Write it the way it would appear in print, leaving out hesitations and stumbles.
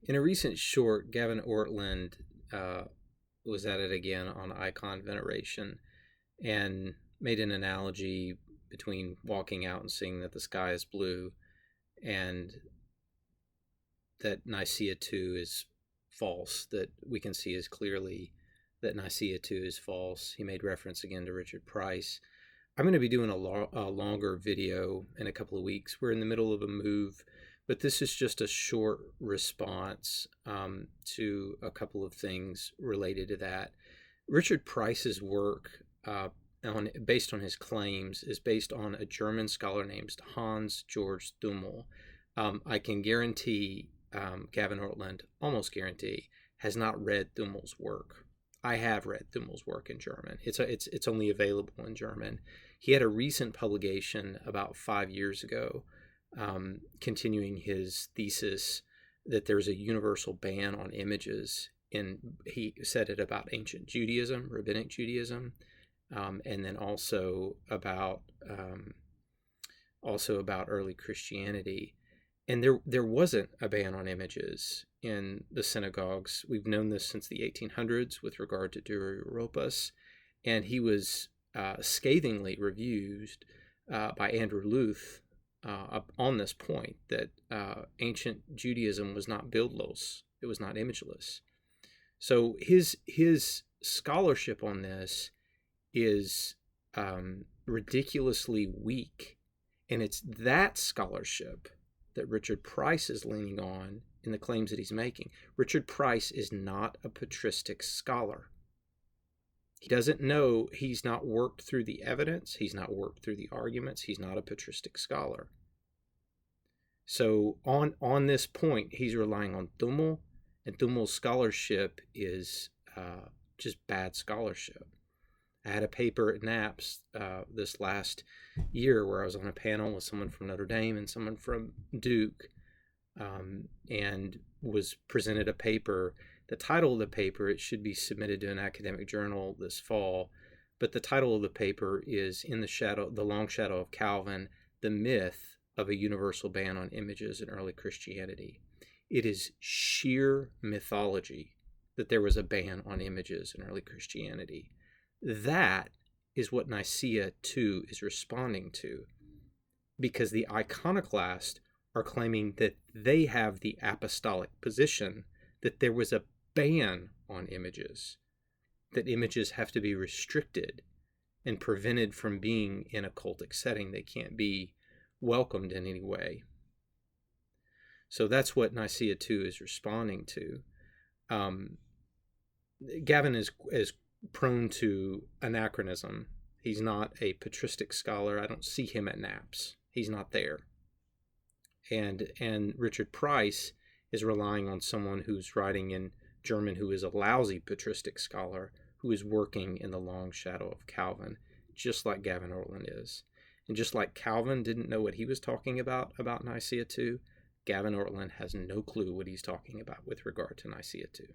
In a recent short, Gavin Ortlund was at it again on icon veneration and made an analogy between walking out and seeing that the sky is blue and that Nicea 2 is false, that we can see as clearly that Nicea 2 is false. He made reference again to Richard Price. I'm going to be doing a longer video in a couple of weeks. We're in the middle of a move, but this is just a short response to a couple of things related to that. Richard Price's work, based on his claims, is based on a German scholar named Hans George Thummel. I can guarantee Gavin Ortlund, almost guarantee, has not read Thummel's work. I have read Thummel's work in German. It's only available in German. He had a recent publication about 5 years ago, continuing his thesis that there's a universal ban on images. He said it about ancient Judaism, rabbinic Judaism, and then also about early Christianity. And there wasn't a ban on images in the synagogues. We've known this since the 1800s with regard to Deuteropas, and he was scathingly reviewed by Andrew Luth on this point, that ancient Judaism was not bildlos, it was not imageless. So his scholarship on this is ridiculously weak, and it's that scholarship that Richard Price is leaning on in the claims that he's making. Richard Price is not a patristic scholar. He doesn't know, he's not worked through the evidence, he's not worked through the arguments, he's not a patristic scholar. So on this point, he's relying on Thummel, and Thummel's scholarship is just bad scholarship. I had a paper at NAPS this last year where I was on a panel with someone from Notre Dame and someone from Duke, and was presented a paper. The title of the paper, it should be submitted to an academic journal this fall, but the title of the paper is "In the Long Shadow of Calvin, the Myth of a Universal Ban on Images in Early Christianity." It is sheer mythology that there was a ban on images in early Christianity. That is what Nicea 2 is responding to, because the iconoclasts are claiming that they have the apostolic position that there was a ban on images, that images have to be restricted and prevented from being in a cultic setting. They can't be welcomed in any way. So that's what Nicea 2 is responding to. Gavin is prone to anachronism. He's not a patristic scholar. I don't see him at NAPS. He's not there. And Richard Price is relying on someone who's writing in German, who is a lousy patristic scholar, who is working in the long shadow of Calvin, just like Gavin Ortlund is. And just like Calvin didn't know what he was talking about Nicea 2, Gavin Ortlund has no clue what he's talking about with regard to Nicea 2.